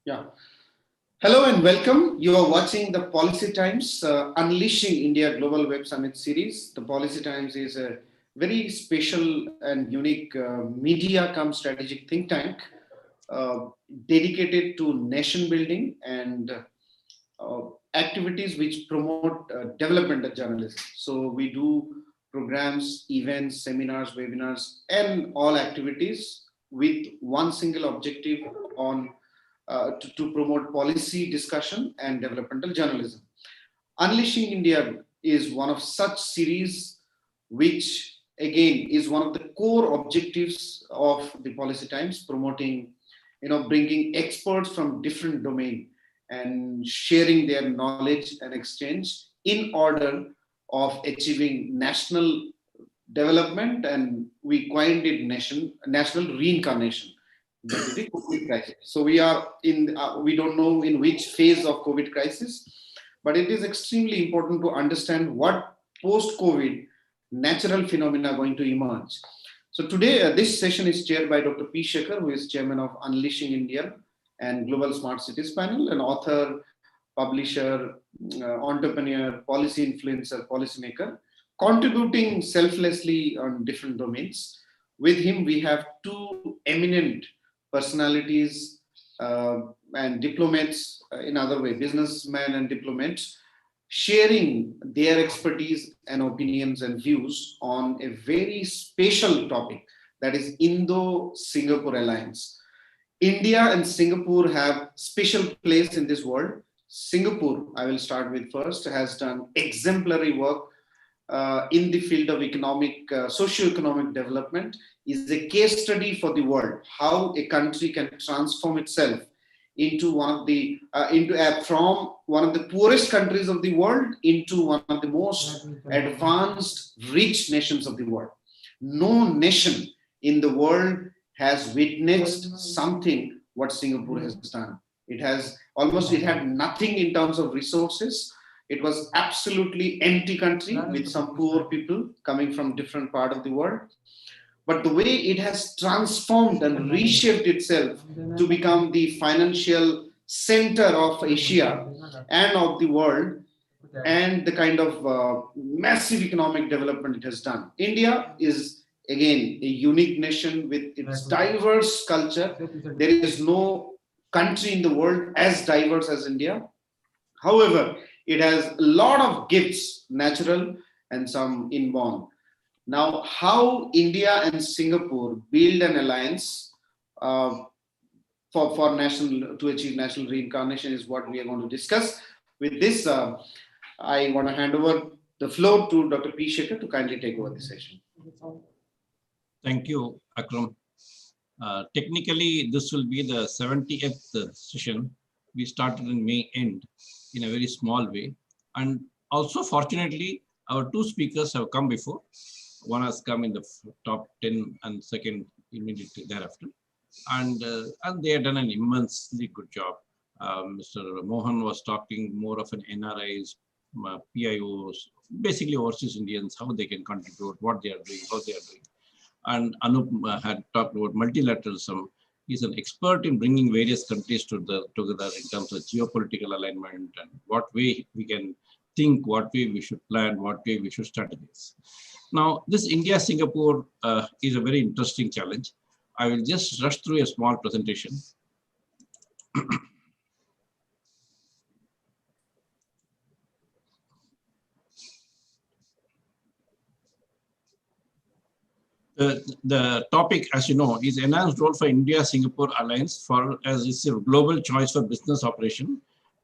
Yeah. Hello and welcome. You are watching the Policy Times Unleashing India Global Web Summit series. The Policy Times is a very special and unique media come strategic think tank uh, dedicated to nation building and activities which promote development of journalism. So we do programs, events, seminars, webinars, and all activities with one single objective on to promote policy discussion and developmental journalism. Unleashing India is one of such series, which again is one of the core objectives of the Policy Times, promoting, bringing experts from different domain and sharing their knowledge and exchange in order of achieving national development, and we coined it national reincarnation due to the COVID crisis. So we are in, we don't know in which phase of COVID crisis, but it is extremely important to understand what post-COVID natural phenomena are going to emerge. So today, this session is chaired by Dr. P. Shekhar, who is chairman of Unleashing India and Global Smart Cities Panel, an author, publisher, entrepreneur, policy influencer, policymaker, contributing selflessly on different domains. With him, we have two eminent personalities and diplomats, in other way, businessmen and diplomats, sharing their expertise and opinions and views on a very special topic, that is Indo-Singapore alliance. India and Singapore have special place in this world. Singapore, I will start with first, has done exemplary work in the field of economic, socio-economic development, is a case study for the world, how a country can transform itself into one of the, from one of the poorest countries of the world into one of the most advanced, rich nations of the world. No nation in the world has witnessed something what Singapore has done. It has almost, it had nothing in terms of resources. It was absolutely empty country with some poor people coming from different part of the world. But the way it has transformed and reshaped itself to become the financial center of Asia and of the world, and the kind of massive economic development it has done. India is again a unique nation with its diverse culture. There is no country in the world as diverse as India. However, it has a lot of gifts, natural and some inborn. Now, how India and Singapore build an alliance uh, for national, to achieve national reincarnation is what we are going to discuss. With this, I want to hand over the floor to Dr. P. Shekhar to kindly take over the session. Thank you, Akram. Technically, this will be the 70th session. We started in May end in a very small way. And also, fortunately, our two speakers have come before. One has come in the top 10 and second immediately thereafter. And they have done an immensely good job. Mr. Mohan was talking more of an NRIs, PIOs, basically overseas Indians, how they can contribute, what they are doing, how they are doing. And Anup had talked about multilateralism. He's an expert in bringing various countries together in terms of geopolitical alignment and what way we can think, what way we should plan, what way we should strategize. Now, this India-Singapore is a very interesting challenge. I will just rush through a small presentation. The topic, as you know, is enhanced role for India-Singapore alliance for as it's a global choice for business operation.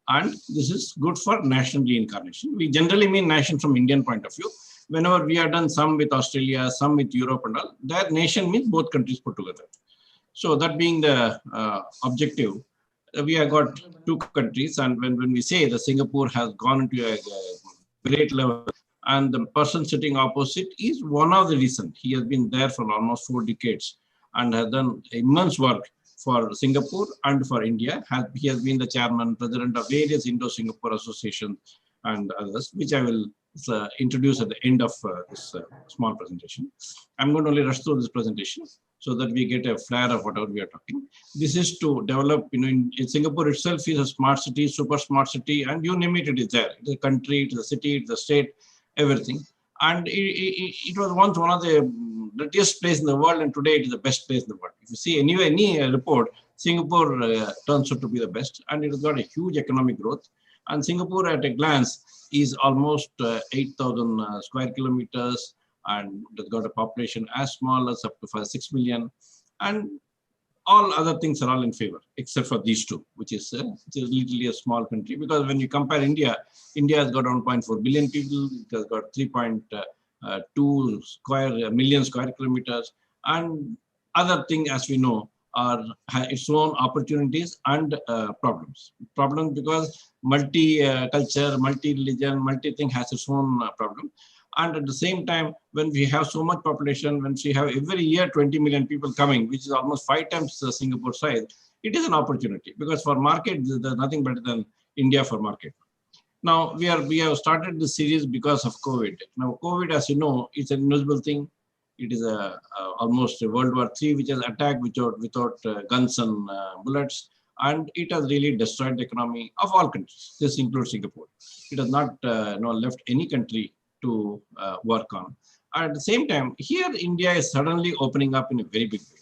And this is good for national reincarnation. We generally mean nation from Indian point of view. Whenever we have done some with Australia, some with Europe and all, that nation means both countries put together. So that being the objective, we have got two countries. And when we say that Singapore has gone into a great level, and the person sitting opposite is one of the recent. He has been there for almost 4 decades and has done immense work for Singapore and for India. He has been the chairman, president of various Indo-Singapore associations and others, which I will introduce at the end of this small presentation. I'm going to only rush through this presentation. so that we get a flare of whatever we are talking. This is to develop, in Singapore itself is a smart city, super smart city, and you name it, it is there. It is a country, it is a city, it is a state, everything. And it was once one of the dirtiest place in the world, and today it is the best place in the world. If you see any report, Singapore turns out to be the best, and it has got a huge economic growth. And Singapore at a glance is almost 8,000 square kilometers, and it has got a population as small as up to 6 million. And all other things are all in favor, except for these two, which is literally a small country. Because when you compare India, India has got 1.4 billion people, it has got 3.2 million square kilometers, and other thing, as we know, are its own opportunities and problems. Problems because multi-culture, multi-religion, multi-thing has its own problem. And at the same time, when we have so much population, when we have every year 20 million people coming, which is almost 5 times the Singapore size, it is an opportunity, because for market, there's nothing better than India for market. Now, we have started this series because of COVID. Now, COVID, as you know, is an invisible thing. It is almost a World War III, which has attacked without guns and bullets. And it has really destroyed the economy of all countries. This includes Singapore. It has not left any country to work on. And at the same time, here India is suddenly opening up in a very big way.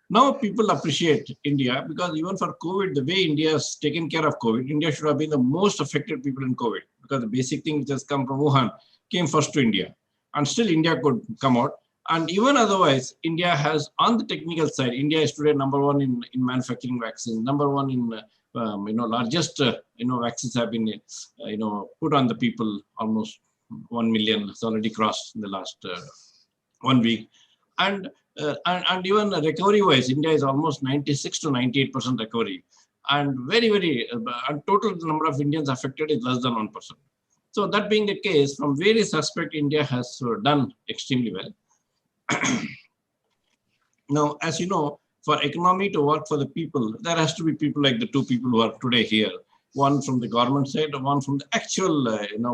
Now people appreciate India, because even for COVID, the way India has taken care of COVID, India should have been the most affected people in COVID, because the basic thing which has come from Wuhan came first to India, and still India could come out. And even otherwise, India has, on the technical side, India is today #1 in manufacturing vaccines, #1 in largest vaccines have been put on the people. Almost 1 million has already crossed in the last 1 week. And even recovery-wise, India is almost 96 to 98% recovery. And and total number of Indians affected is less than 1%. So that being the case, from various aspects, India has done extremely well. Now, as you know, for economy to work for the people, there has to be people like the two people who are today here. One from the government side, one from the actual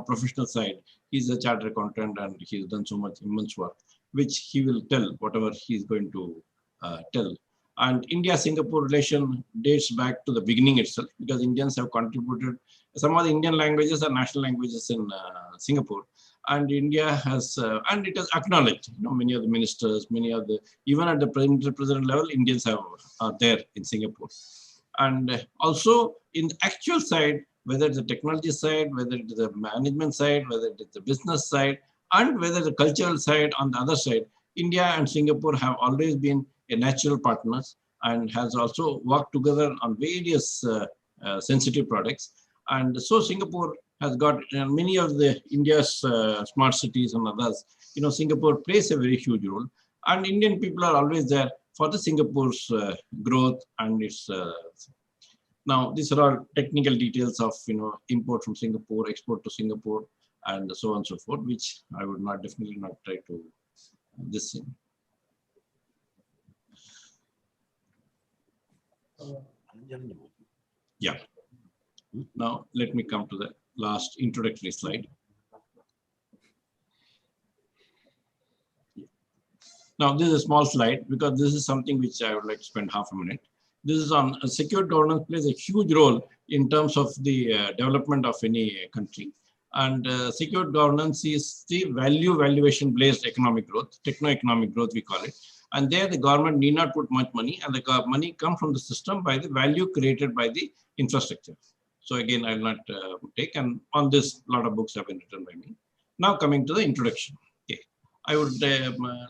professional side. He's a chartered accountant, and he's done so much immense work, which he will tell whatever he's going to tell. And India-Singapore relation dates back to the beginning itself, because Indians have contributed. Some of the Indian languages are national languages in Singapore, and India has, and it has acknowledged, many of the ministers, even at the president level, Indians are there in Singapore. And also in the actual side, whether it's the technology side, whether it is the management side, whether it is the business side, and whether the cultural side on the other side, India and Singapore have always been a natural partners, and has also worked together on various sensitive products. And so Singapore has got many of the India's smart cities and others. Singapore plays a very huge role, and Indian people are always there for the Singapore's growth and its. Now, these are all technical details of import from Singapore, export to Singapore, and so on and so forth, which I would definitely not try to this thing. Yeah. Now let me come to the last introductory slide. Now this is a small slide, because this is something which I would like to spend half a minute. This is on secure governance plays a huge role in terms of the development of any country. And secure governance is the valuation-based economic growth, techno-economic growth we call it. And there the government need not put much money, and the money comes from the system by the value created by the infrastructure. So again, I will not take, and on this, a lot of books have been written by me. Now coming to the introduction. Okay. I would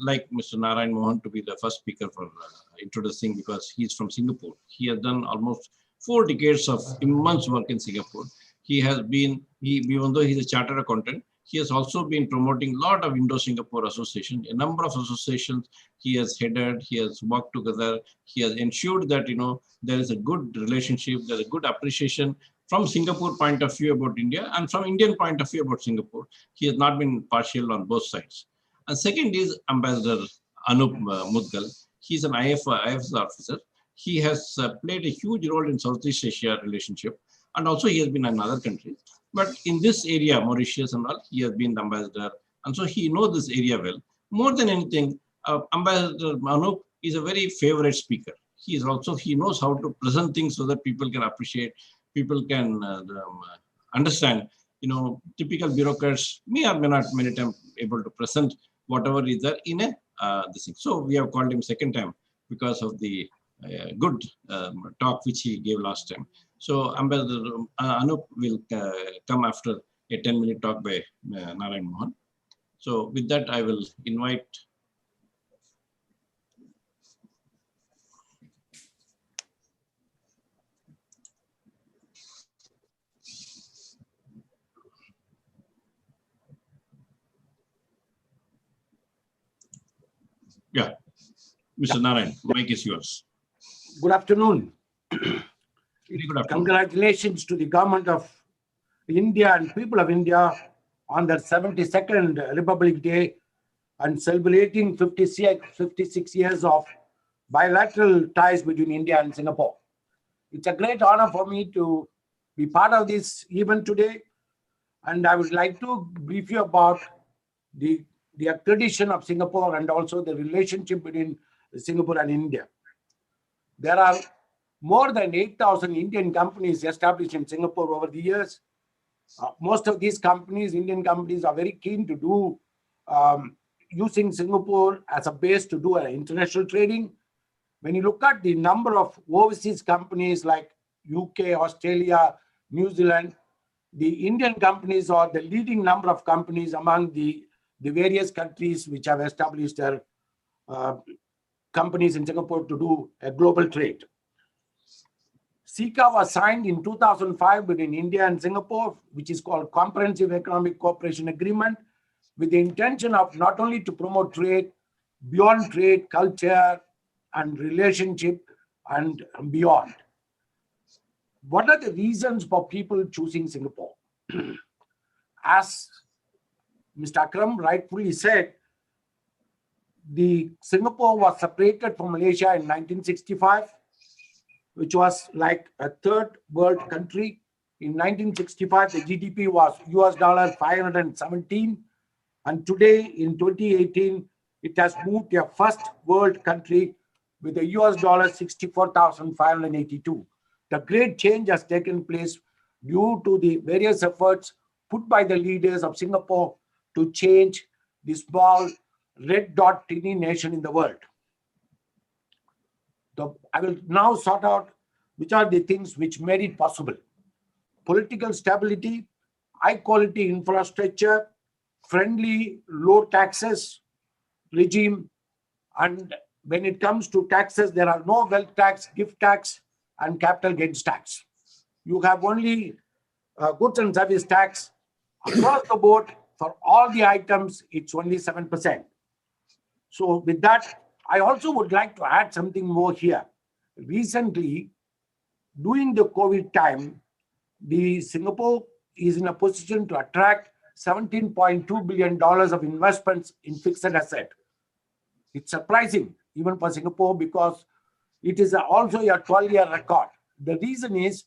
like Mr. Narayan Mohan to be the first speaker for introducing, because he's from Singapore. He has done almost 4 decades of immense work in Singapore. He has been, even though he's a chartered accountant, he has also been promoting a lot of Indo-Singapore associations, a number of associations he has headed, he has worked together, he has ensured that, there is a good relationship, there's a good appreciation from Singapore point of view about India, and from Indian point of view about Singapore. He has not been partial on both sides. And second is Ambassador Anup Mudgal. He's an IFS officer. He has played a huge role in Southeast Asia relationship, and also he has been in other countries. But in this area, Mauritius and all, he has been the ambassador, and so he knows this area well. More than anything, Ambassador Anup is a very favorite speaker. He knows how to present things so that people can appreciate, people can understand. Typical bureaucrats may or may not many times able to present whatever is there in this thing. So we have called him second time because of the good talk which he gave last time. So Anup will come after a 10-minute talk by Narayan Mohan. So with that, I will invite. Yeah, Mr. Narayan, mic is yours. Good afternoon. Very good afternoon. Congratulations to the government of India and people of India on their 72nd Republic Day and celebrating 56 years of bilateral ties between India and Singapore. It's a great honor for me to be part of this event today, and I would like to brief you about the tradition of Singapore and also the relationship between Singapore and India. There are more than 8,000 Indian companies established in Singapore over the years. Most of these companies, Indian companies, are very keen to do using Singapore as a base to do international trading. When you look at the number of overseas companies like UK, Australia, New Zealand, the Indian companies are the leading number of companies among the various countries which have established their companies in Singapore to do a global trade. CECA was signed in 2005 between India and Singapore, which is called Comprehensive Economic Cooperation Agreement, with the intention of not only to promote trade, beyond trade, culture, and relationship, and beyond. What are the reasons for people choosing Singapore? As Mr. Akram rightfully said, Singapore was separated from Malaysia in 1965, which was like a third world country. In 1965, the GDP was $517, and today in 2018, it has moved to a first world country with a $64,582. The great change has taken place due to the various efforts put by the leaders of Singapore to change the small red dot teeny nation in the world. I will now sort out which are the things which made it possible. Political stability, high quality infrastructure, friendly low taxes regime, and when it comes to taxes, there are no wealth tax, gift tax, and capital gains tax. You have only goods and service tax. Across the board, for all the items, it's only 7%. So with that, I also would like to add something more here. Recently, during the COVID time, the Singapore is in a position to attract $17.2 billion of investments in fixed asset. It's surprising even for Singapore because it is also a 12-year record. The reason is,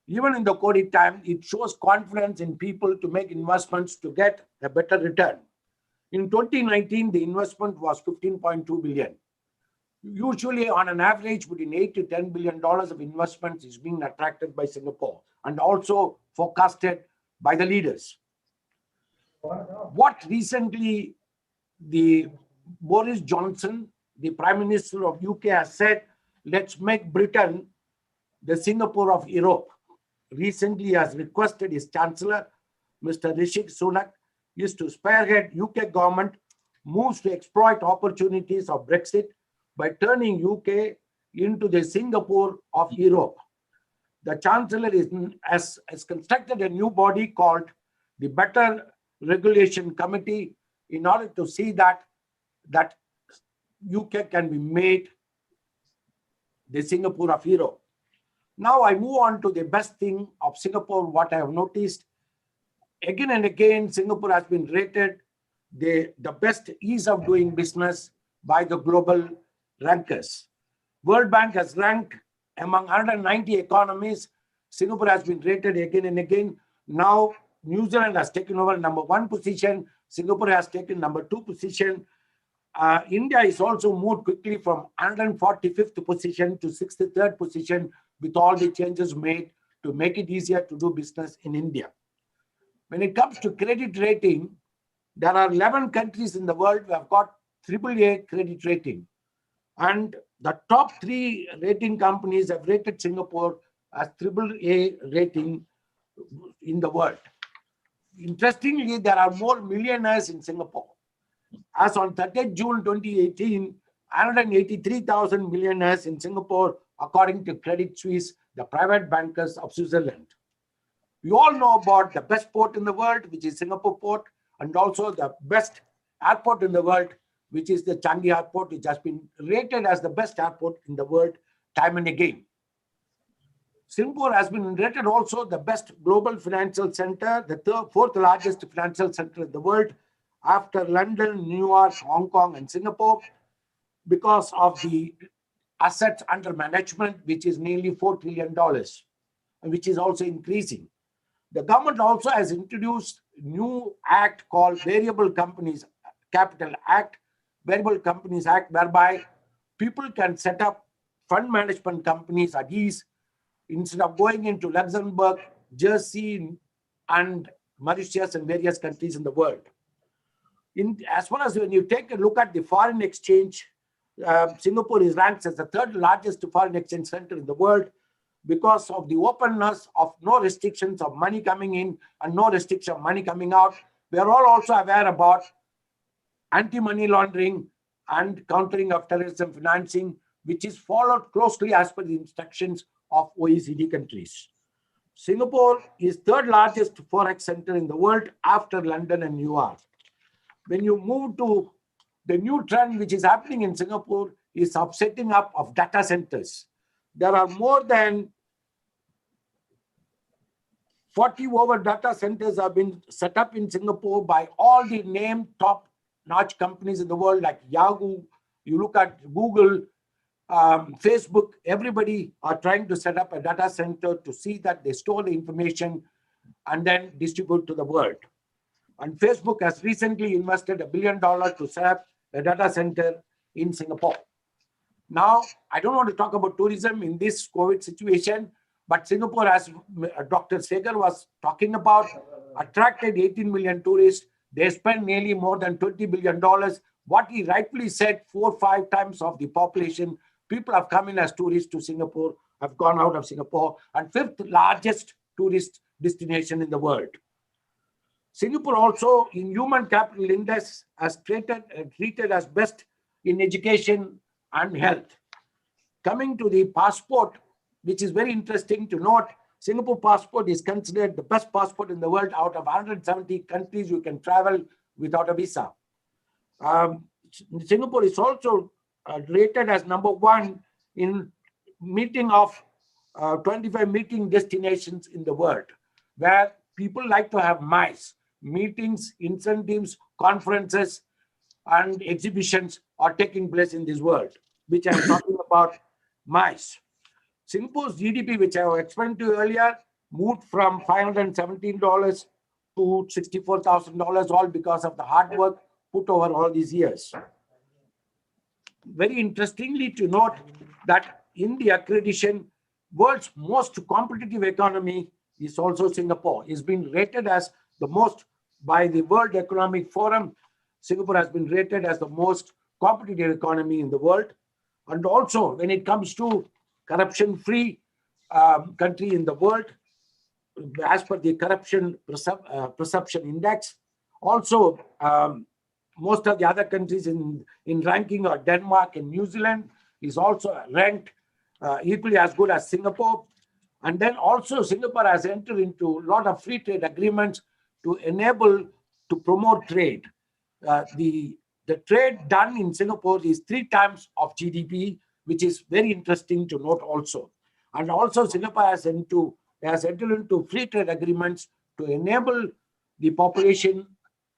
even in the COVID time, it shows confidence in people to make investments to get a better return. In 2019, the investment was $15.2 billion. Usually, on an average, between $8 to $10 billion of investments is being attracted by Singapore and also forecasted by the leaders. What recently the Boris Johnson, the Prime Minister of UK, has said, let's make Britain the Singapore of Europe. Recently has requested his Chancellor, Mr. Rishi Sunak, is to spearhead UK government moves to exploit opportunities of Brexit by turning UK into the Singapore of Europe. The Chancellor has constructed a new body called the Better Regulation Committee in order to see that UK can be made the Singapore of Europe. Now I move on to the best thing of Singapore, what I have noticed. Again and again, Singapore has been rated the best ease of doing business by the global rankers. World Bank has ranked among 190 economies. Singapore has been rated again and again. Now New Zealand has taken over number 1 position. Singapore has taken number 2 position. India is also moved quickly from 145th position to 63rd position with all the changes made to make it easier to do business in India. When it comes to credit rating, there are 11 countries in the world who have got AAA credit rating. And the top 3 rating companies have rated Singapore as AAA rating in the world. Interestingly, there are more millionaires in Singapore. As on 30th June 2018, 183,000 millionaires in Singapore, according to Credit Suisse, the private bankers of Switzerland. We all know about the best port in the world, which is Singapore Port, and also the best airport in the world, which is the Changi Airport, which has been rated as the best airport in the world time and again. Singapore has been rated also the best global financial center, the fourth largest financial center in the world, after London, New York, Hong Kong, and Singapore, because of the assets under management, which is nearly $4 trillion, and which is also increasing. The government also has introduced a new act called Variable Companies Capital Act, Variable Companies Act, whereby people can set up fund management companies at ease instead of going into Luxembourg, Jersey, and Mauritius and various countries in the world. As far as when you take a look at the foreign exchange, Singapore is ranked as the third largest foreign exchange center in the world because of the openness of no restrictions of money coming in and no restriction of money coming out. We are all also aware about anti-money laundering and countering of terrorism financing, which is followed closely as per the instructions of OECD countries. Singapore is third largest forex center in the world after London and New York. When you move to the new trend which is happening in Singapore is of setting up of data centers. There are more than 40 over data centers have been set up in Singapore by all the named top-notch companies in the world like Yahoo. You look at Google, Facebook, everybody are trying to set up a data center to see that they store the information and then distribute to the world. And Facebook has recently invested $1 billion to set up a data center in Singapore. Now, I don't want to talk about tourism in this COVID situation, but Singapore, as Dr. Segar was talking about, attracted 18 million tourists. They spend nearly more than $20 billion. What he rightfully said, 4 or 5 times of the population, people have come in as tourists to Singapore, have gone out of Singapore, and 5th largest tourist destination in the world. Singapore also in Human Capital Index has treated as best in education and health. Coming to the passport, which is very interesting to note, Singapore passport is considered the best passport in the world. Out of 170 countries you can travel without a visa. Singapore is also rated as number 1 in meeting of 25 meeting destinations in the world, where people like to have MICE, meetings, incentives, conferences, and exhibitions are taking place in this world, which I'm talking about MICE. Singapore's GDP, which I explained to you earlier, moved from $517 to $64,000, all because of the hard work put over all these years. Very interestingly to note that in the accreditation, world's most competitive economy is also Singapore. It's been rated as the most by the World Economic Forum. Singapore has been rated as the most competitive economy in the world. And also when it comes to corruption-free country in the world, as per the corruption perception index. Also, most of the other countries in ranking are Denmark and New Zealand is also ranked equally as good as Singapore. And then also Singapore has entered into a lot of free trade agreements to enable to promote trade. The trade done in Singapore is 3 times of GDP, which is very interesting to note also. And also Singapore has entered into free trade agreements to enable the population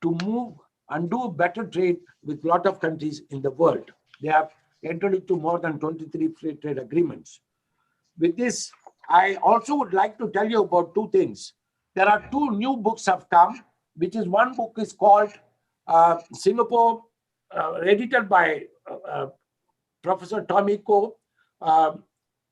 to move and do better trade with a lot of countries in the world. They have entered into more than 23 free trade agreements. With this, I also would like to tell you about 2 things. There are 2 new books have come, which is one book is called Singapore edited by Professor Tommy Ko.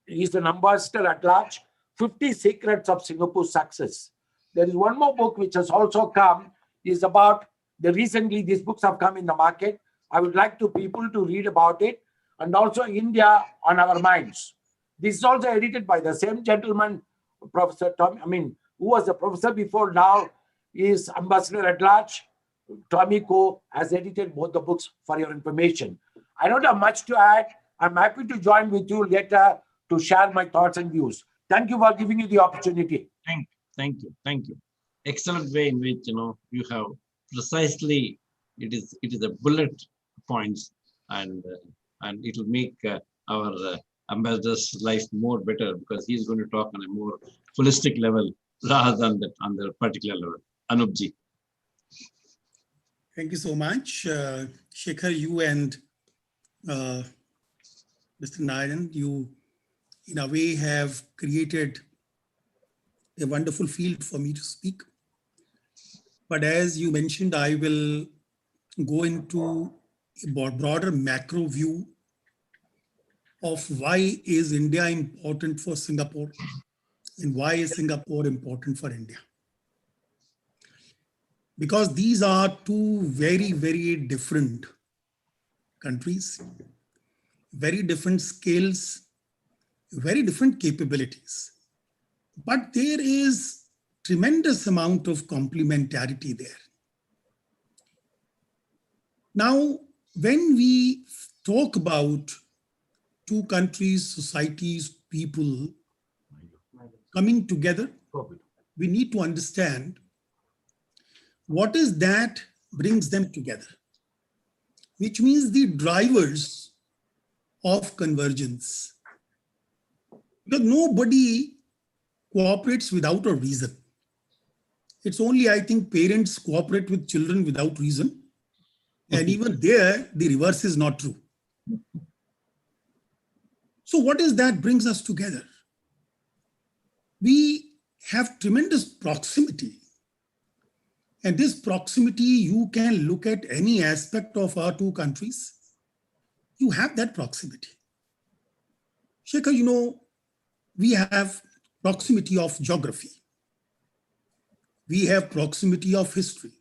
He's an ambassador at large. 50 Secrets of Singapore's Success. There is one more book which has also come, is about recently these books have come in the market. I would like to people to read about it, and also India on Our Minds. This is also edited by the same gentleman, Professor Tom, who was the professor before, now is ambassador at large. Tommy Ko has edited both the books for your information. I don't have much to add. I'm happy to join with you later to share my thoughts and views. Thank you for giving me the opportunity. Thank you. Excellent way in which you have precisely it is a bullet points, and it will make our ambassador's life more better, because he's going to talk on a more holistic level rather than that on the particular level. Anupji. Thank you so much, Shekhar. You and Mr. Narayanan, you in a way have created a wonderful field for me to speak. But as you mentioned, I will go into a broader macro view of why is India important for Singapore and why is Singapore important for India. Because these are two very, very different countries, very different skills, very different capabilities. But there is tremendous amount of complementarity there. Now, when we talk about two countries, societies, people coming together, we need to understand what is that brings them together, which means the drivers of convergence. Because nobody cooperates without a reason. It's only, I think, parents cooperate with children without reason. And even there, the reverse is not true. So what is that brings us together? We have tremendous proximity. And this proximity, you can look at any aspect of our two countries. You have that proximity. Shekhar, we have proximity of geography. We have proximity of history.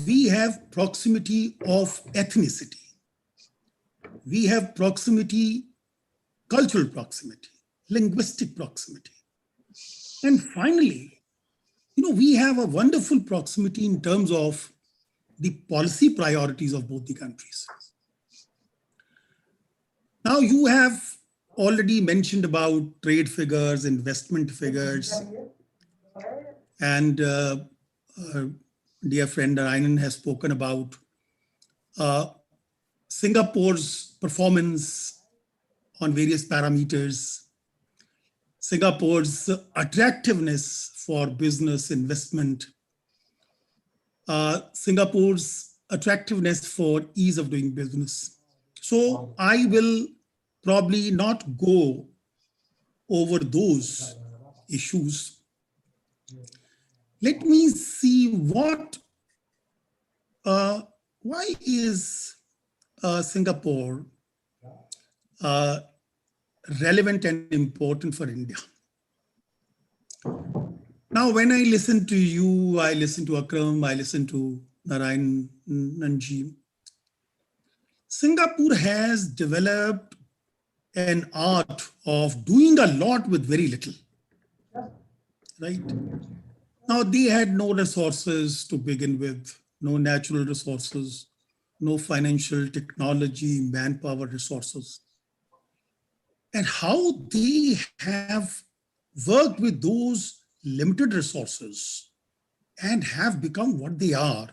We have proximity of ethnicity. We have proximity, cultural proximity, linguistic proximity. And finally, we have a wonderful proximity in terms of the policy priorities of both the countries. Now, you have already mentioned about trade figures, investment figures, and dear friend Narayanan has spoken about Singapore's performance on various parameters, Singapore's attractiveness for business investment, Singapore's attractiveness for ease of doing business. So I will probably not go over those issues. Let me see why is Singapore relevant and important for India. Now, when I listen to you, I listen to Akram, I listen to Narayanan, Singapore has developed an art of doing a lot with very little, right? Now, they had no resources to begin with, no natural resources, no financial, technology, manpower resources. And how they have worked with those limited resources and have become what they are,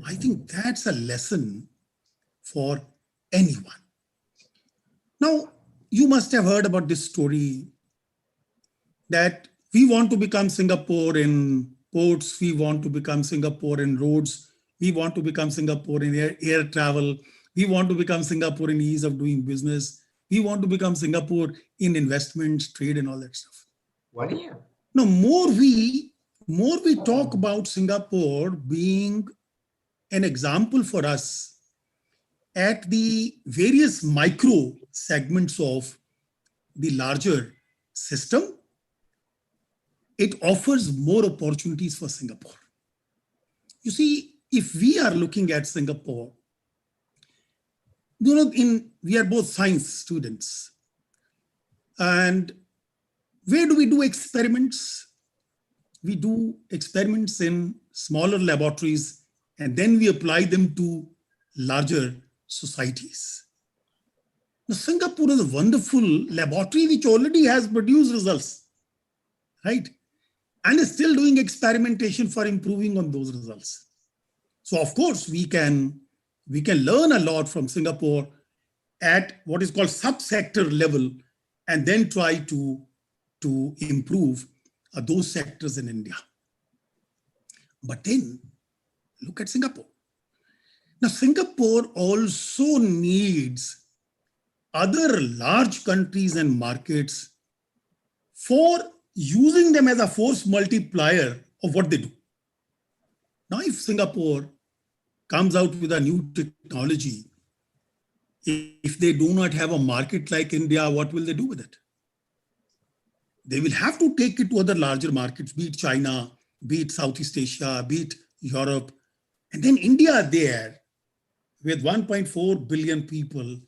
I think that's a lesson for anyone. Now, you must have heard about this story that we want to become Singapore in ports, we want to become Singapore in roads, we want to become Singapore in air travel, we want to become Singapore in ease of doing business, we want to become Singapore in investments, trade, and all that stuff. Now, more we talk about Singapore being an example for us at the various micro segments of the larger system. It offers more opportunities for Singapore. You see, if we are looking at Singapore, we are both science students. And where do we do experiments? We do experiments in smaller laboratories, and then we apply them to larger societies. Now, Singapore is a wonderful laboratory which already has produced results, right? And is still doing experimentation for improving on those results. So of course, we can learn a lot from Singapore at what is called subsector level, and then try to improve those sectors in India. But then look at Singapore. Now, Singapore also needs other large countries and markets for using them as a force multiplier of what they do. Now, if Singapore comes out with a new technology, if they do not have a market like India, what will they do with it? They will have to take it to other larger markets, be it China, be it Southeast Asia, be it Europe. And then India there, with 1.4 billion people,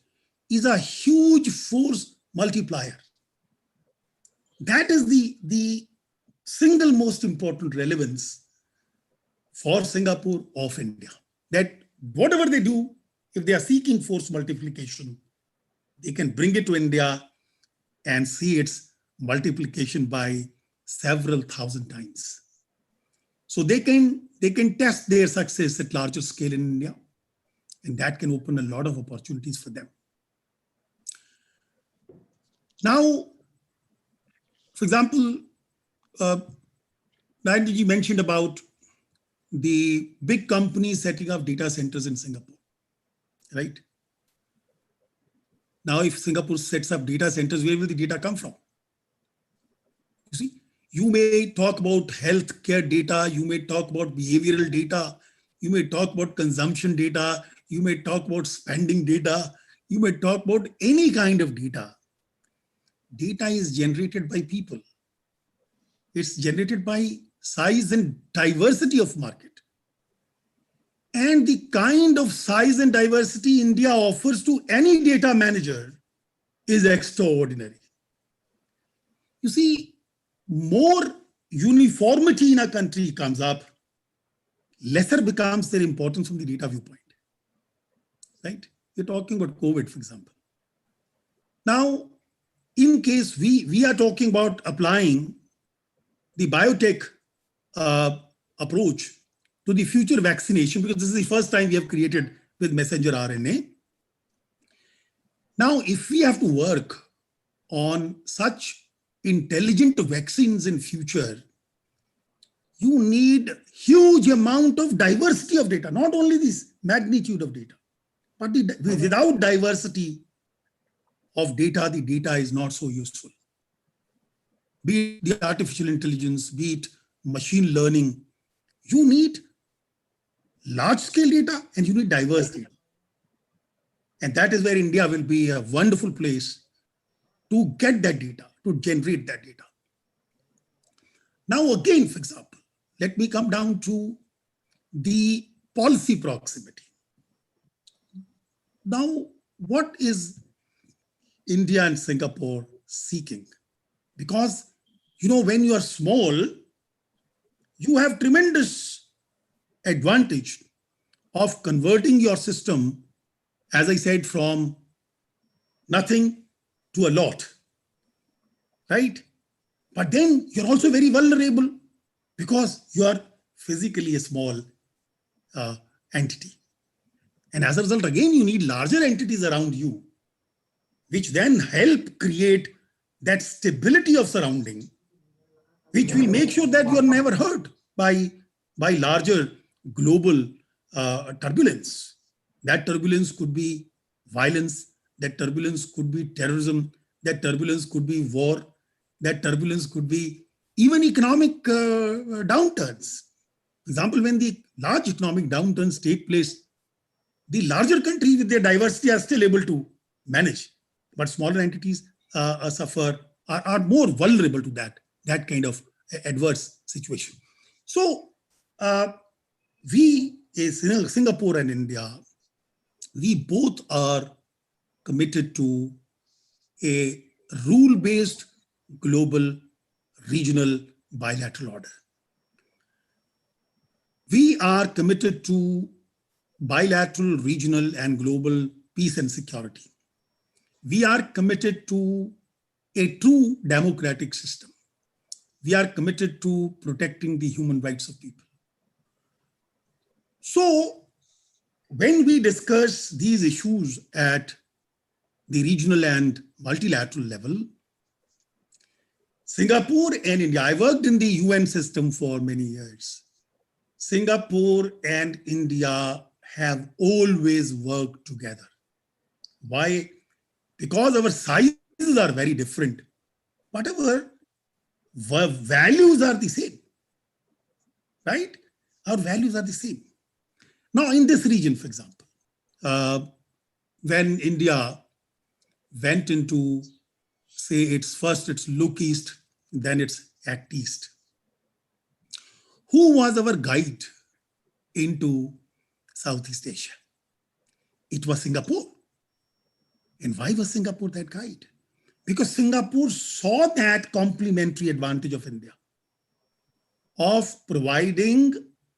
is a huge force multiplier. That is the single most important relevance for Singapore of India. That whatever they do, if they are seeking force multiplication, they can bring it to India and see its multiplication by several thousand times. So they can test their success at larger scale in India, and that can open a lot of opportunities for them. Now, for example, Nayanji mentioned about the big companies setting up data centers in Singapore, right? Now, if Singapore sets up data centers, where will the data come from? You see, you may talk about healthcare data, you may talk about behavioral data, you may talk about consumption data, you may talk about spending data, you may talk about any kind of data. Data is generated by people. It's generated by size and diversity of market. And the kind of size and diversity India offers to any data manager is extraordinary. You see, more uniformity in a country comes up, lesser becomes their importance from the data viewpoint, right? You're talking about COVID, for example. Now, in case we are talking about applying the biotech approach to the future vaccination, because this is the first time we have created with messenger RNA. Now, if we have to work on such intelligent vaccines in future, you need huge amount of diversity of data, not only this magnitude of data, but without diversity of data, the data is not so useful. Be it the artificial intelligence, be it machine learning, you need large scale data and you need diverse data. And that is where India will be a wonderful place to get that data, to generate that data. Now, again, for example, let me come down to the policy proximity. Now, what is India and Singapore seeking? Because, when you are small, you have tremendous advantage of converting your system, as I said, from nothing to a lot, right? But then you're also very vulnerable because you are physically a small entity. And as a result, again, you need larger entities around you, which then help create that stability of surrounding, which will make sure that you are never hurt by larger global turbulence. That turbulence could be violence, that turbulence could be terrorism, that turbulence could be war, that turbulence could be even economic downturns, For example, when the large economic downturns take place, the larger countries with their diversity are still able to manage, but smaller entities are more vulnerable to that kind of adverse situation. So Singapore and India, we both are committed to a rule-based global regional bilateral order. We are committed to bilateral, regional, and global peace and security. We are committed to a true democratic system. We are committed to protecting the human rights of people. So, when we discuss these issues at the regional and multilateral level, Singapore and India, I worked in the UN system for many years. Singapore and India have always worked together. Why? Because our sizes are very different, but our values are the same, right? Our values are the same. Now, in this region, for example, when India went into, say, its look east, then its act east, who was our guide into Southeast Asia? It was Singapore. And why was Singapore that guide? Because Singapore saw that complementary advantage of India of providing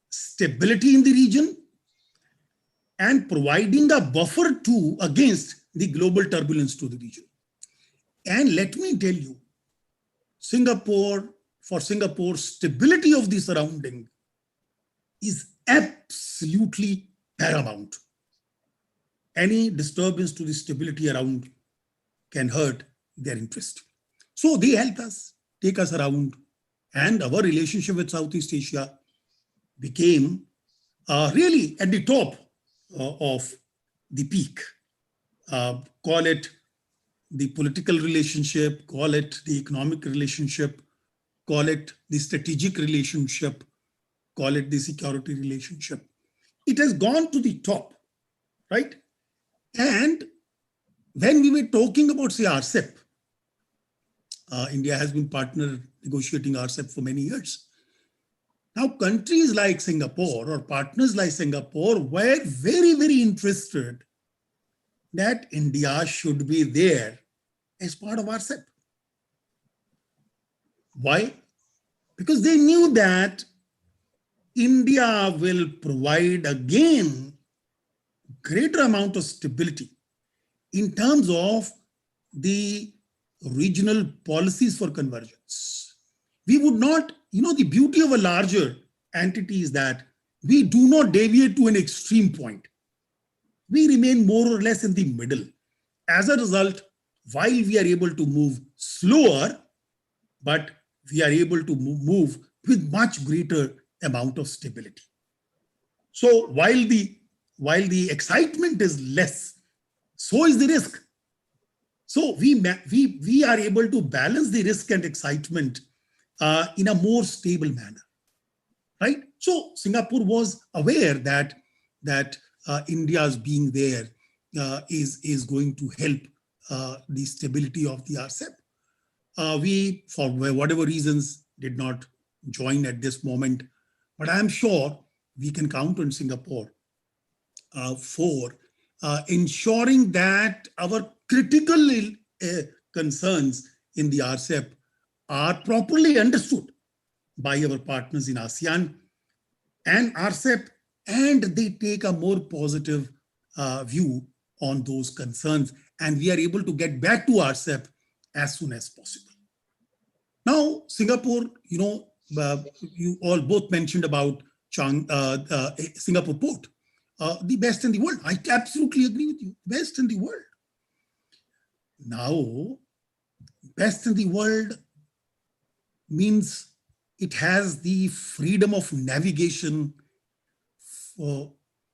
stability in the region and providing a buffer too against the global turbulence to the region. And let me tell you, for Singapore, stability of the surrounding is absolutely paramount. Any disturbance to the stability around can hurt their interest. So they help us, take us around, and our relationship with Southeast Asia became really at the top of the peak. Call it the political relationship, call it the economic relationship, call it the strategic relationship, call it the security relationship. It has gone to the top, right? And when we were talking about, say, RCEP, India has been partner negotiating RCEP for many years. Now, countries like Singapore or partners like Singapore were very, very interested that India should be there as part of RCEP. Why? Because they knew that India will provide again greater amount of stability in terms of the regional policies for convergence. We would not, the beauty of a larger entity is that we do not deviate to an extreme point. We remain more or less in the middle. As a result, while we are able to move slower, but we are able to move with much greater amount of stability. So while the excitement is less, so is the risk. So we are able to balance the risk and excitement in a more stable manner, right? So Singapore was aware that India's being there is going to help the stability of the RCEP. We, for whatever reasons, did not join at this moment, but I am sure we can count on Singapore for ensuring that our critical concerns in the RCEP are properly understood by our partners in ASEAN and RCEP, and they take a more positive view on those concerns, and we are able to get back to RCEP as soon as possible. Now, Singapore, you all both mentioned about Singapore port, the best in the world. I absolutely agree with you, best in the world. Now, best in the world means it has the freedom of navigation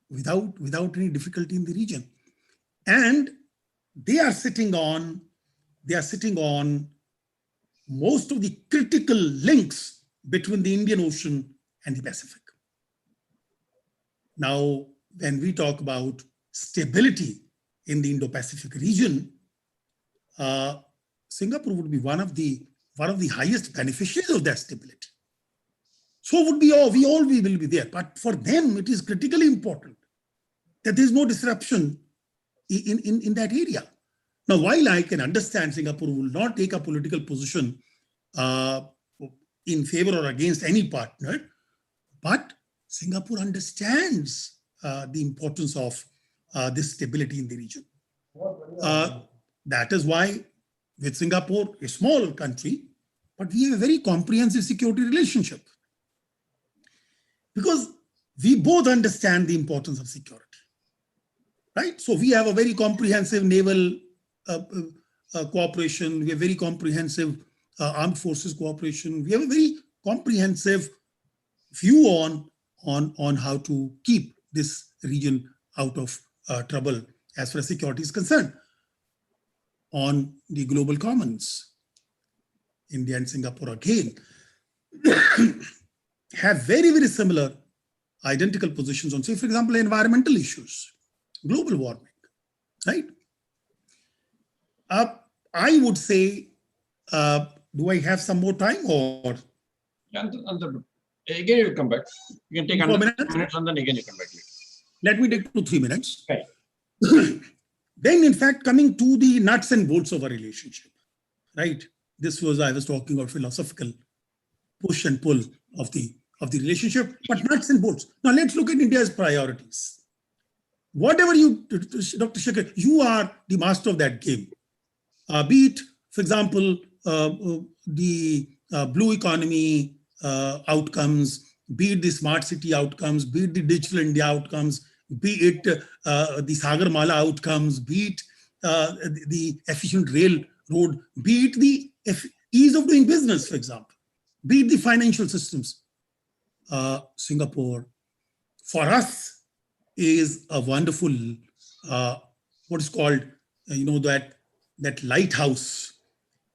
without any difficulty in the region. And they are sitting on most of the critical links between the Indian Ocean and the Pacific. Now, when we talk about stability in the Indo-Pacific region, Singapore would be one of the highest beneficiaries of that stability. So would be all, we will be there. But for them, it is critically important that there is no disruption in that area. Now, while I can understand Singapore will not take a political position in favor or against any partner, but Singapore understands the importance of this stability in the region. That is why with Singapore, a small country, but we have a very comprehensive security relationship. Because we both understand the importance of security, right? So we have a very comprehensive naval cooperation. We have very comprehensive armed forces cooperation. We have a very comprehensive view on how to keep this region out of trouble as far as security is concerned. On the global commons, India and Singapore again have very, very similar identical positions on, say, for example, environmental issues, global warming, right? I would say, do I have some more time or? Again, you will come back. You can take 4 minutes and then again you come back later. Let me take 2-3 minutes. Okay. Then, in fact, coming to the nuts and bolts of a relationship, right? I was talking about philosophical push and pull of the relationship, but nuts and bolts. Now, let's look at India's priorities. Whatever you, Dr. Shekhar, you are the master of that game. Be it, for example, the blue economy outcomes, be it the smart city outcomes, be it the digital India outcomes, be it the Sagarmala outcomes, be it the efficient railroad, be it the ease of doing business, for example, be it the financial systems. Singapore, for us, is a wonderful, what is called, that lighthouse,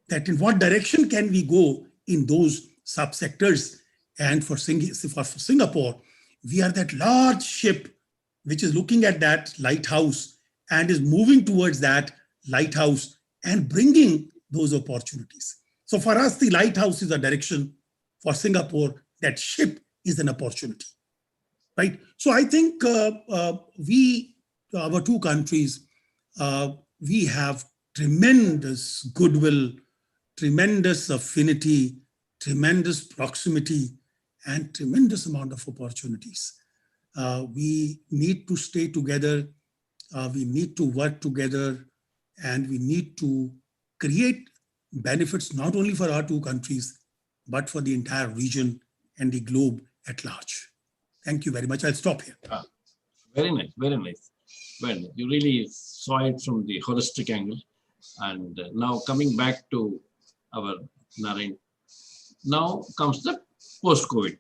that in what direction can we go in those subsectors. And for Singapore, we are that large ship which is looking at that lighthouse and is moving towards that lighthouse and bringing those opportunities. So for us, the lighthouse is a direction. For Singapore, that ship is an opportunity, right? So I think our two countries, we have tremendous goodwill, tremendous affinity, tremendous proximity, and tremendous amount of opportunities. We need to stay together, we need to work together, and we need to create benefits not only for our two countries, but for the entire region and the globe at large. Thank you very much. I'll stop here. Very nice, very nice. Well, you really saw it from the holistic angle. And now coming back to our Narayan, now comes the post-COVID.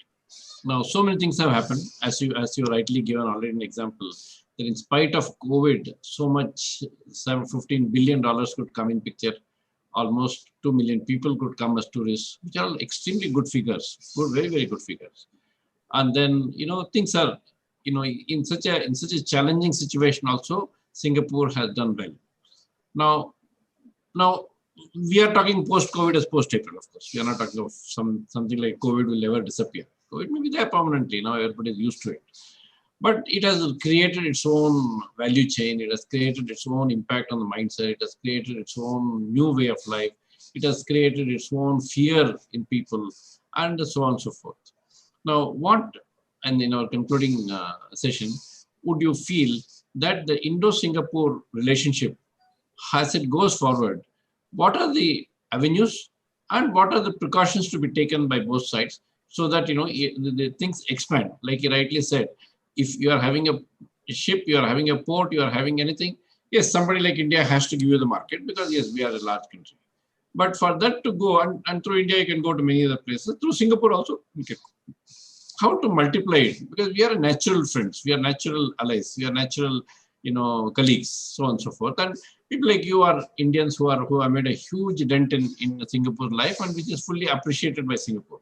Now, so many things have happened, as you rightly given already an example, that in spite of COVID, so much $15 billion could come in picture. Almost 2 million people could come as tourists, which are extremely good figures, very, very good figures. And then, things are, in such a challenging situation also, Singapore has done well. Now we are talking post-COVID as post-April, of course. We are not talking of something like COVID will never disappear. COVID may be there permanently. Now everybody is used to it. But it has created its own value chain. It has created its own impact on the mindset. It has created its own new way of life. It has created its own fear in people, and so on and so forth. Now, and in our concluding session, would you feel that the Indo-Singapore relationship, as it goes forward, what are the avenues and what are the precautions to be taken by both sides so that, the things expand? Like you rightly said, if you are having a ship, you are having a port, you are having anything, yes, somebody like India has to give you the market because, yes, we are a large country. But for that to go, and through India, you can go to many other places. Through Singapore also, you can go. How to multiply it? Because we are natural friends, we are natural allies, we are natural, colleagues, so on and so forth. And people like you are Indians who have made a huge dent in Singapore life, and which is fully appreciated by Singapore.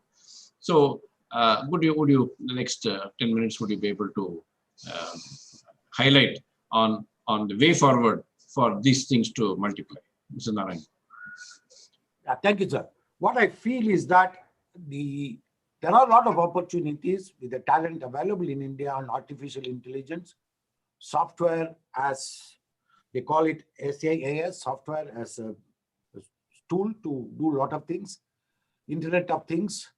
So, would you the next 10 minutes, would you be able to uh, highlight on the way forward for these things to multiply. Mr. Narayan. Yeah, thank you, sir. What I feel is that there are a lot of opportunities with the talent available in India on artificial intelligence, software as they call it SaaS, software as a tool to do a lot of things, Internet of Things.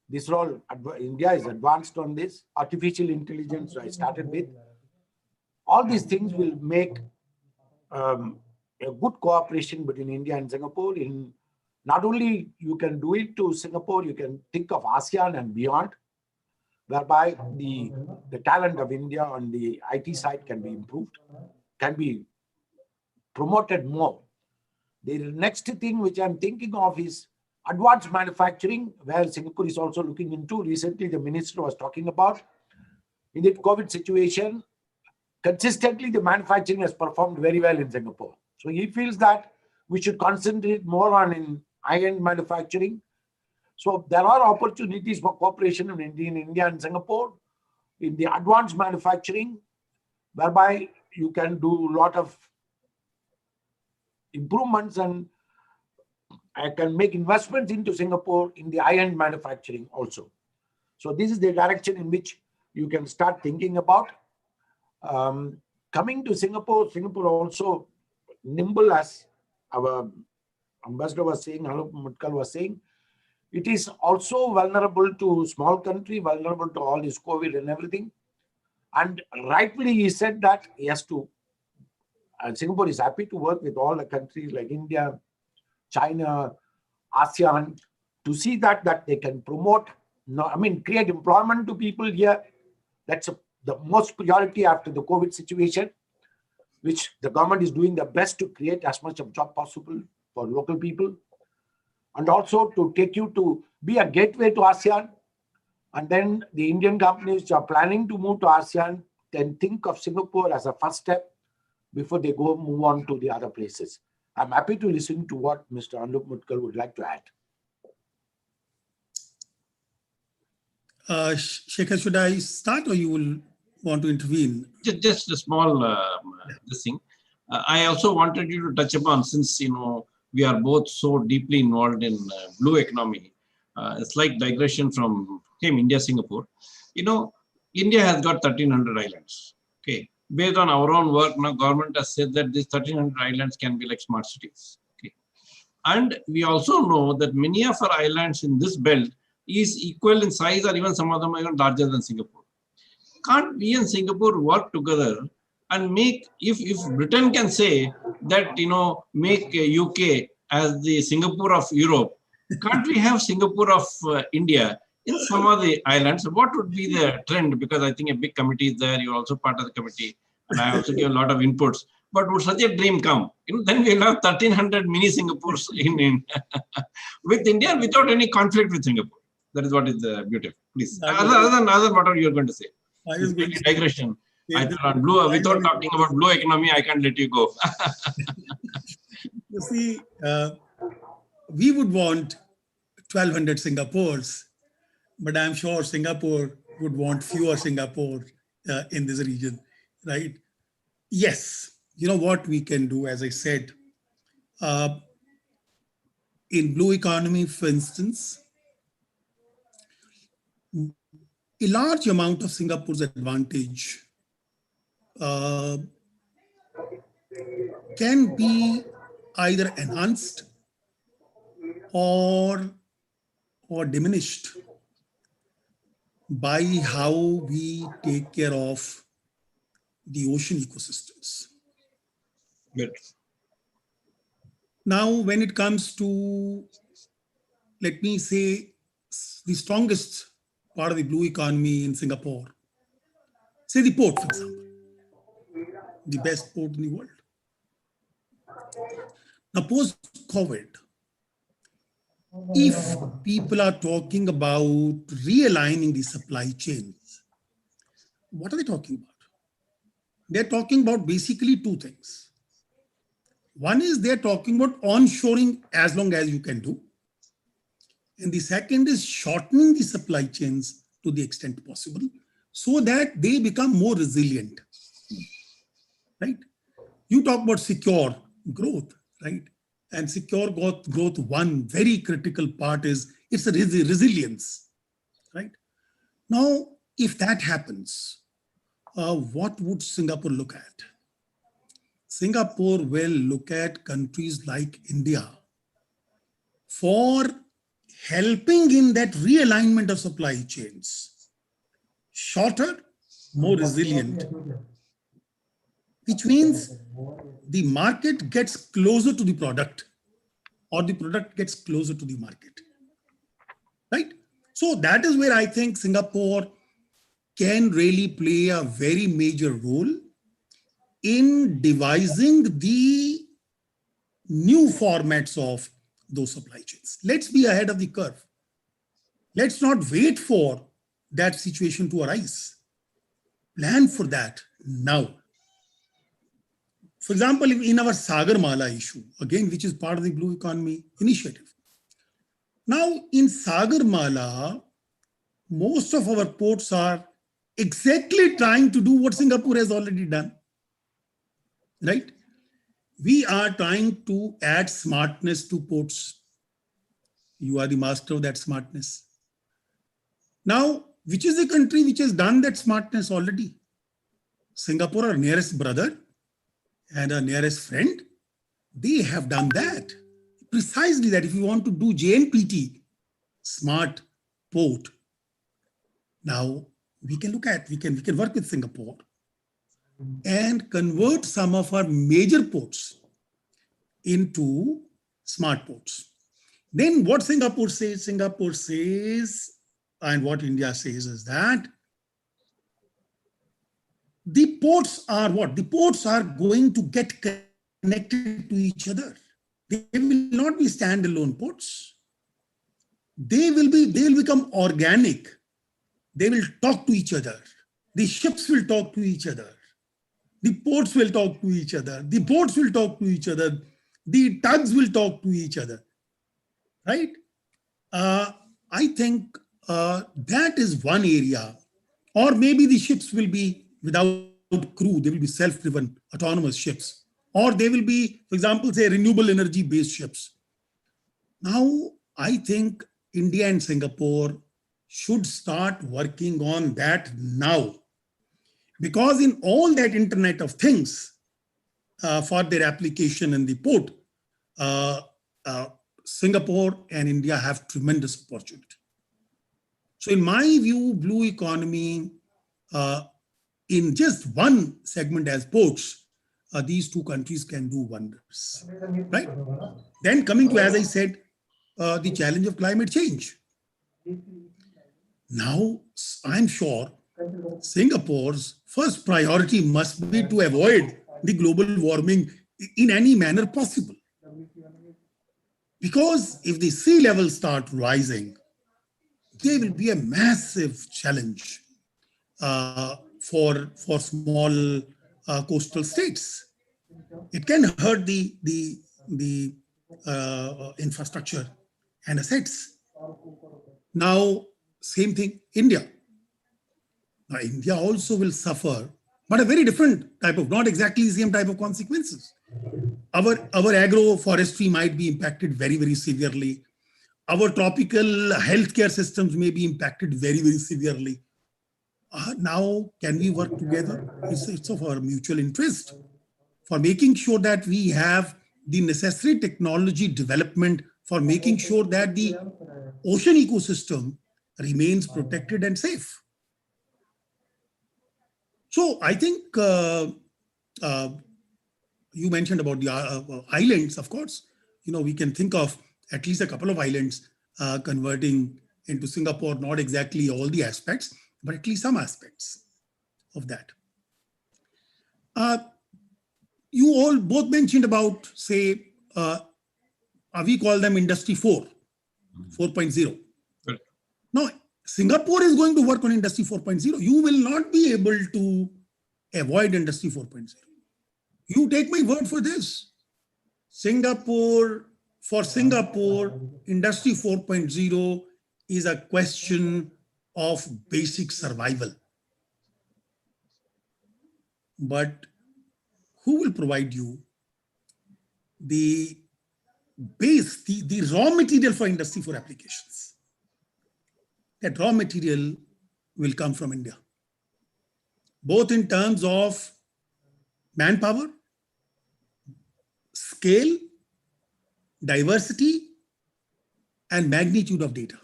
This are all, India is advanced on this. Artificial intelligence, I started with. All these things will make a good cooperation between India and Singapore. In not only you can do it to Singapore, you can think of ASEAN and beyond, whereby the talent of India on the IT side can be improved, can be promoted more. The next thing which I'm thinking of is advanced manufacturing, where Singapore is also looking into. Recently, the minister was talking about in the COVID situation, consistently the manufacturing has performed very well in Singapore. So he feels that we should concentrate more on in high-end manufacturing. So there are opportunities for cooperation in India and Singapore in the advanced manufacturing, whereby you can do a lot of improvements, and I can make investments into Singapore in the high-end manufacturing also. So this is the direction in which you can start thinking about. Coming to Singapore, Singapore also nimble, as our ambassador was saying, Mudgal was saying, it is also vulnerable to small country, vulnerable to all this COVID and everything. And rightfully he said that he has to, Singapore is happy to work with all the countries like India, China, ASEAN, to see that they can promote, create employment to people here. That's the most priority after the COVID situation, which the government is doing the best to create as much of job possible for local people, and also to take you to be a gateway to ASEAN. And then the Indian companies which are planning to move to ASEAN can think of Singapore as a first step before they move on to the other places. I'm happy to listen to what Mr. Anup Mudgal would like to add. Shekhar, should I start or you will want to intervene? Just a small this thing. I also wanted you to touch upon, since we are both so deeply involved in blue economy, a slight digression from India, Singapore. India has got 1,300 islands. Okay, based on our own work, now government has said that these 1,300 islands can be like smart cities. Okay, and we also know that many of our islands in this belt is equal in size, or even some of them are even larger than Singapore. Can't we and Singapore work together and make, if Britain can say that, make UK as the Singapore of Europe, can't we have Singapore of India in some of the islands? What would be the trend? Because I think a big committee is there. You're also part of the committee, and I also give a lot of inputs. But would such a dream come? Then we'll have 1,300 mini Singapores in with India without any conflict with Singapore. That is what is beautiful. Please, other than what you're going to say. I was going to digression. I thought on blue, without talking about blue economy, I can't let you go. You see, we would want 1,200 Singapores, but I'm sure Singapore would want fewer Singapore in this region, right? Yes, you know what we can do, as I said, in blue economy, for instance, a large amount of Singapore's advantage can be either enhanced or diminished by how we take care of the ocean ecosystems. Good. Now, when it comes to, let me say, the strongest part of the blue economy in Singapore, say the port, for example, the best port in the world. Now, post-COVID, if people are talking about realigning the supply chains, what are they talking about? They're talking about basically two things. One is they're talking about onshoring as long as you can do. And the second is shortening the supply chains to the extent possible, so that they become more resilient, right? You talk about secure growth, right? And secure growth, one very critical part is it's a resilience, right? Now, if that happens, what would Singapore look at? Singapore will look at countries like India for helping in that realignment of supply chains. Shorter, more resilient, which means the market gets closer to the product or the product gets closer to the market, right? So that is where I think Singapore can really play a very major role in devising the new formats of those supply chains. Let's be ahead of the curve. Let's not wait for that situation to arise. Plan for that now. For example, in our Sagarmala issue, again, which is part of the Blue Economy Initiative. Now, in Sagarmala, most of our ports are exactly trying to do what Singapore has already done, right? We are trying to add smartness to ports. You are the master of that smartness. Now, which is the country which has done that smartness already? Singapore, our nearest brother and our nearest friend, they have done that. Precisely that. If you want to do JNPT, smart port, now we can look at, we can work with Singapore and convert some of our major ports into smart ports. Then what Singapore says, and what India says is that the ports are what? The ports are going to get connected to each other. They will not be standalone ports. They will become organic. They will talk to each other. The ships will talk to each other. The ports will talk to each other. The boats will talk to each other. The tugs will talk to each other, right? I think that is one area. Or maybe the ships will be without crew. They will be self-driven, autonomous ships. Or they will be, for example, say renewable energy-based ships. Now, I think India and Singapore should start working on that now. Because in all that Internet of Things, for their application in the port, Singapore and India have tremendous opportunity. So in my view, blue economy, in just one segment as ports, these two countries can do wonders, right? Then coming to, as I said, the challenge of climate change. Now, I'm sure Singapore's first priority must be to avoid the global warming in any manner possible. Because if the sea levels start rising, there will be a massive challenge for small coastal states. It can hurt the infrastructure and assets. Now, same thing, India. Now, India also will suffer, but a very different type of, not exactly the same type of consequences. Our agroforestry might be impacted very, very severely. Our tropical healthcare systems may be impacted very, very severely. Now, can we work together? It's of our mutual interest for making sure that we have the necessary technology development for making sure that the ocean ecosystem remains protected and safe. So I think you mentioned about the islands, of course. We can think of at least a couple of islands converting into Singapore, not exactly all the aspects, but at least some aspects of that. You all both mentioned about, say, we call them Industry 4.0. Right. Now, Singapore is going to work on Industry 4.0. You will not be able to avoid Industry 4.0. You take my word for this. For Singapore, Industry 4.0 is a question of basic survival. but who will provide you the base, the raw material for industry for applications? That raw material will come from India, both in terms of manpower, scale, diversity, and magnitude of data.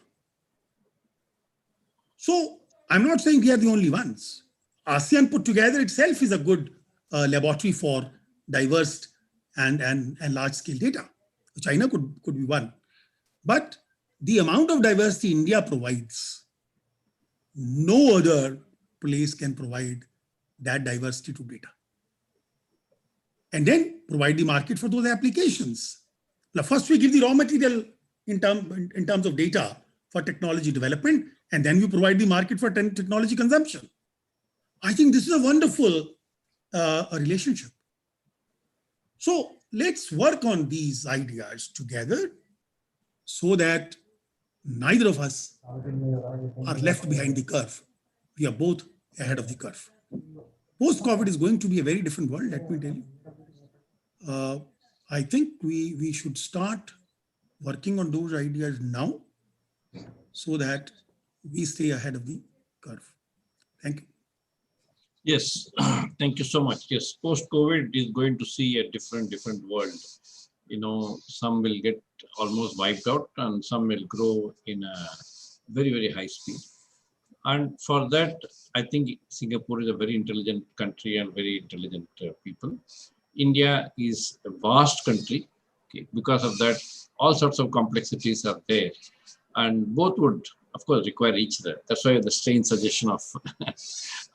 So I'm not saying we are the only ones. ASEAN put together itself is a good laboratory for diverse and large scale data. China could be one. But the amount of diversity India provides, no other place can provide that diversity to data. And then provide the market for those applications. Now, first we give the raw material in terms of data for technology development, and then we provide the market for technology consumption. I think this is a wonderful relationship. So let's work on these ideas together so that neither of us are left behind the curve. We are both ahead of the curve. Post-COVID is going to be a very different world, let me tell you. I think we should start working on those ideas now so that we stay ahead of the curve. Thank you. Yes, thank you so much. Yes, post-COVID is going to see a different world. You know, some will get almost wiped out and some will grow in a very high speed. And for that, I think Singapore is a very intelligent country and very intelligent people. India is a vast country. Okay. Because of that, all sorts of complexities are there. And both would, of course, require each other. That's why the strange suggestion of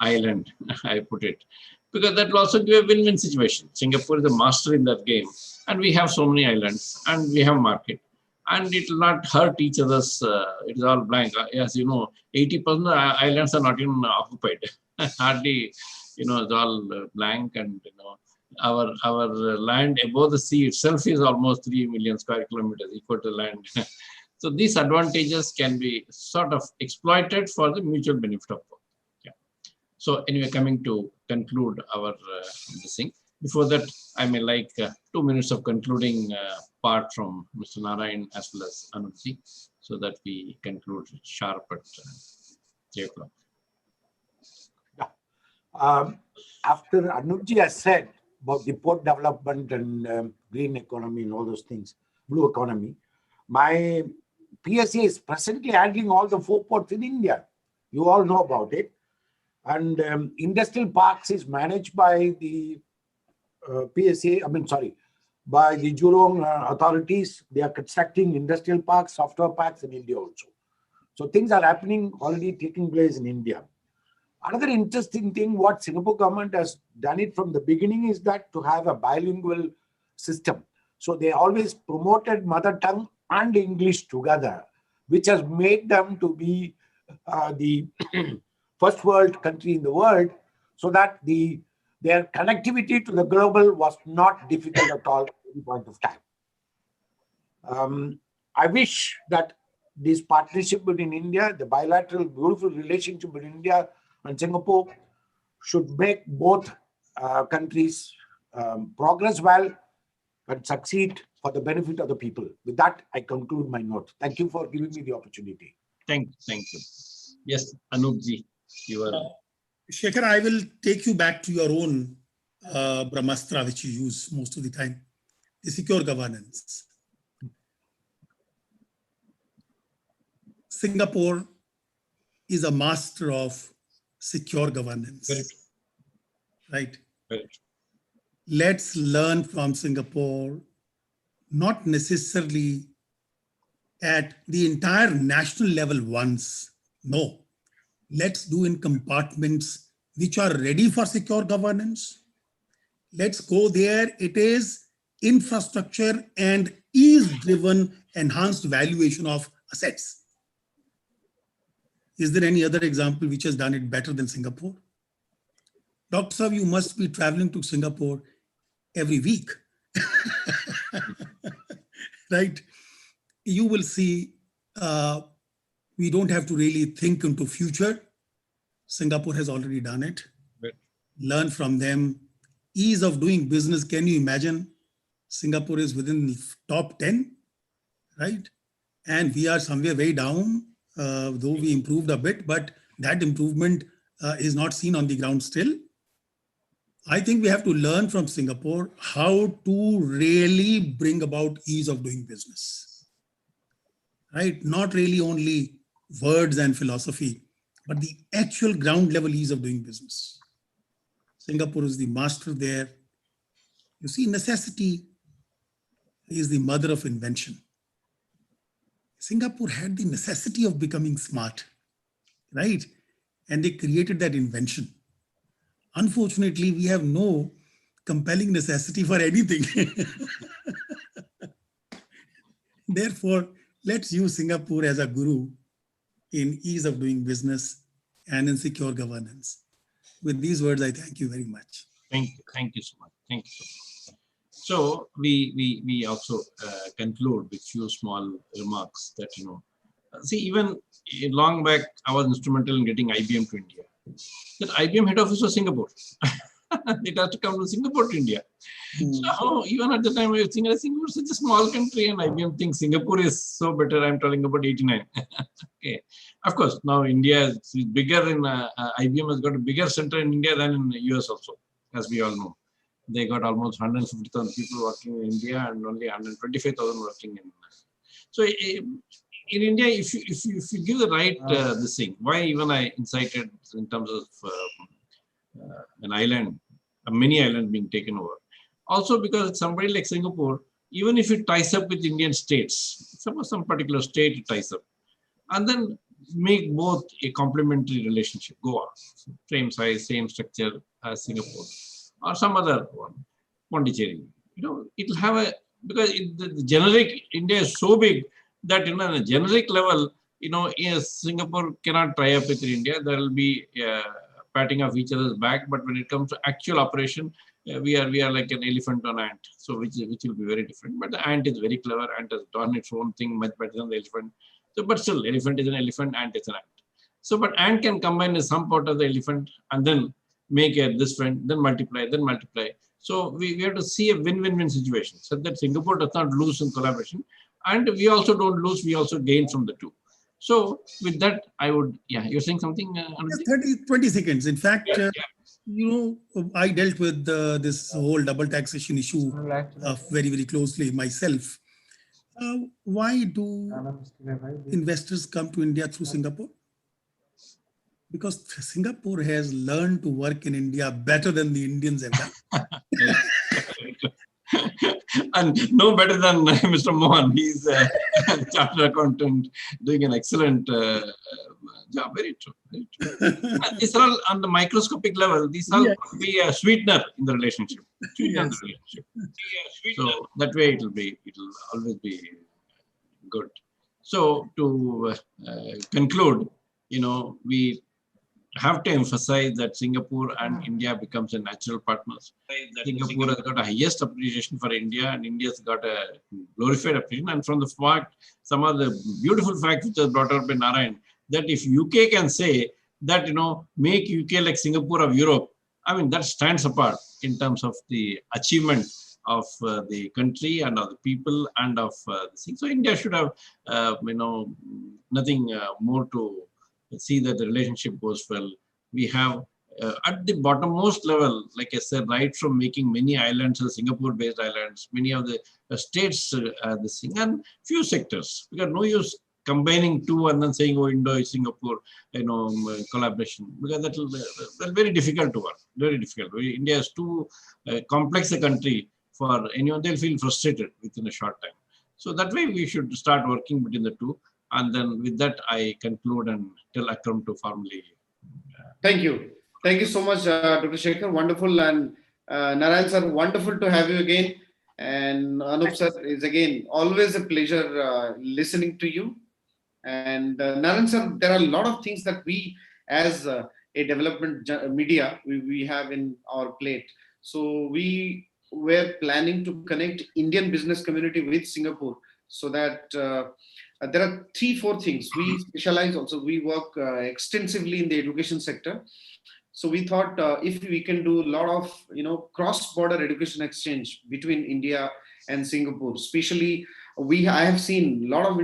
island, I put it. Because that will also give a win-win situation. Singapore is a master in that game. And we have so many islands and we have market. And it will not hurt each other's, it is all blank. As you know, 80% of the islands are not even occupied. Hardly, you know, it's all blank. And, you know, our land above the sea itself is almost 3 million square kilometers, equal to land. So these advantages can be sort of exploited for the mutual benefit of both. Yeah. So anyway, coming to conclude our this thing. Before that, I may like 2 minutes of concluding part from Mr. Narayan as well as Anup, so that we conclude sharp at 3 o'clock. Yeah. After Anupji has said about the port development and green economy and all those things, blue economy, my PSA is presently handling all the 4 ports in India. You all know about it. And industrial parks is managed by the by the Jurong authorities. They are constructing industrial parks, software parks in India also. So things are happening, already taking place in India. Another interesting thing, what Singapore government has done it from the beginning is that to have a bilingual system. So they always promoted mother tongue and English together, which has made them to be the first world country in the world, so that their connectivity to the global was not difficult at all at any point of time. I wish that this partnership between India, the bilateral beautiful relationship between India and Singapore, should make both countries progress well and succeed for the benefit of the people. With that, I conclude my note. Thank you for giving me the opportunity. Thank you. Yes, Anupji, you are. Shekhar, I will take you back to your own Brahmastra, which you use most of the time, the secure governance. Singapore is a master of secure governance. Very true. Right? Very true. Let's learn from Singapore, not necessarily at the entire national level once. No. Let's do in compartments which are ready for secure governance. Let's go there. It is infrastructure and ease-driven enhanced valuation of assets. Is there any other example which has done it better than Singapore? Dr. Saab, you must be traveling to Singapore every week. Right? You will see we don't have to really think into future. Singapore has already done it. learn from them. Ease of doing business, can you imagine? Singapore is within top 10, right? And we are somewhere way down, though we improved a bit, but that improvement is not seen on the ground still. I think we have to learn from Singapore how to really bring about ease of doing business, right? Not really only words and philosophy, but the actual ground level ease of doing business. Singapore is the master there. You see, necessity is the mother of invention. Singapore had the necessity of becoming smart, right? And they created that invention. Unfortunately, we have no compelling necessity for anything. Therefore, let's use Singapore as a guru in ease of doing business and in secure governance. With these words, I thank you very much. Thank you so much. Thank you so much. So we also conclude with few small remarks that, see, even long back, I was instrumental in getting IBM to India. That IBM head office was Singapore. It has to come to Singapore to India. So even at the time, I was thinking, Singapore is such a small country, and IBM thinks Singapore is so better. I'm telling about 89. Okay, of course, now India is bigger in IBM has got a bigger center in India than in the US also, as we all know. They got almost 150,000 people working in India and only 125,000 working in. So in India, if you give the right this thing, why even I incited in terms of an island, a mini island being taken over. Also because somebody like Singapore, even if it ties up with Indian states, suppose some particular state it ties up, and then make both a complementary relationship, go on, same size, same structure as Singapore, or some other one, Pondicherry. It'll have a, because the generic, India is so big that, on a generic level, yes, Singapore cannot tie up with India. There will be patting off each other's back, but when it comes to actual operation, we are like an elephant on ant, so which will be very different. But the ant is very clever. Ant has done its own thing much better than the elephant. So, but still, elephant is an elephant, ant is an ant. So, but ant can combine with some part of the elephant and then make this friend, then multiply, then multiply. So we have to see a win-win-win situation, so that Singapore does not lose in collaboration, and we also don't lose. We also gain from the two. So with that, I would, you're saying something? 20 seconds. In fact, I dealt with this whole double taxation issue very, very closely myself. Why do investors come to India through Singapore? Because Singapore has learned to work in India better than the Indians have done. And no better than Mr. Mohan. He's a chartered accountant doing an excellent job. Very true. Very true. These are all on the microscopic level. These all could be a sweetener in the relationship. So that way it'll always be good. So to conclude, we have to emphasize that Singapore and India becomes a natural partners. Singapore has got a highest appreciation for India, and India's got a glorified appreciation. And from the fact, some of the beautiful facts which was brought up by Narayan, that if UK can say that, make UK like Singapore of Europe, I mean, that stands apart in terms of the achievement of the country and of the people and of the thing. So India should have, nothing more to see that the relationship goes well. We have at the bottommost level, like I said, right from making many islands, Singapore-based islands, many of the states, this thing, and few sectors. Because no use combining two and then saying, oh, Indo is Singapore, collaboration, because that will very difficult to work. Very difficult. India is too complex a country for anyone. They'll feel frustrated within a short time. So that way we should start working between the two. And then with that, I conclude and tell Akram to formally. Thank you. Thank you so much, Dr. Shekhar. Wonderful. And Narayan sir, wonderful to have you again. And Anup sir, is again always a pleasure listening to you. And Narayan sir, there are a lot of things that we as a development media, we have in our plate. So we were planning to connect Indian business community with Singapore, so that there are 3-4 things. We specialize also, we work extensively in the education sector. So we thought if we can do a lot of cross-border education exchange between India and Singapore, especially I have seen a lot of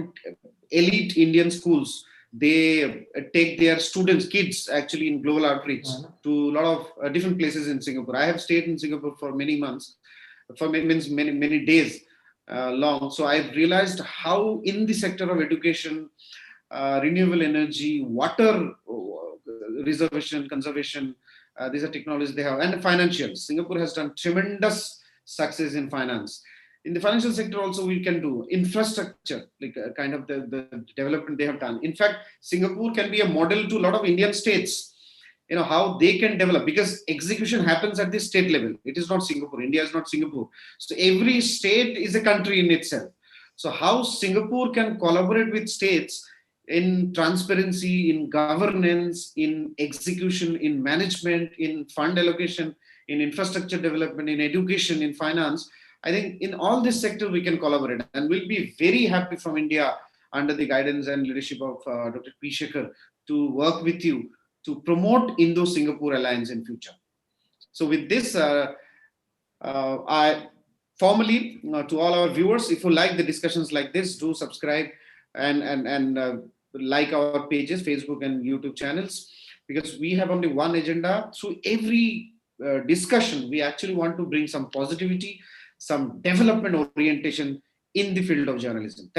elite Indian schools. They take their students, kids actually in global outreach to a lot of different places in Singapore. I have stayed in Singapore for many months, for many days long. So I've realized how in the sector of education, renewable energy, water reservation, conservation, these are technologies they have, and financial. Singapore has done tremendous success in finance. In the financial sector also we can do infrastructure, like kind of the development they have done. In fact, Singapore can be a model to a lot of Indian states, how they can develop, because execution happens at the state level. It is not Singapore. India is not Singapore. So every state is a country in itself. So how Singapore can collaborate with states in transparency, in governance, in execution, in management, in fund allocation, in infrastructure development, in education, in finance. I think in all this sector we can collaborate, and we'll be very happy from India under the guidance and leadership of Dr. P. Shekhar to work with you to promote Indo-Singapore alliance in future. So with this, I formally to all our viewers, if you like the discussions like this, do subscribe and like our pages, Facebook and YouTube channels, because we have only one agenda. Through every discussion, we actually want to bring some positivity, some development orientation in the field of journalism.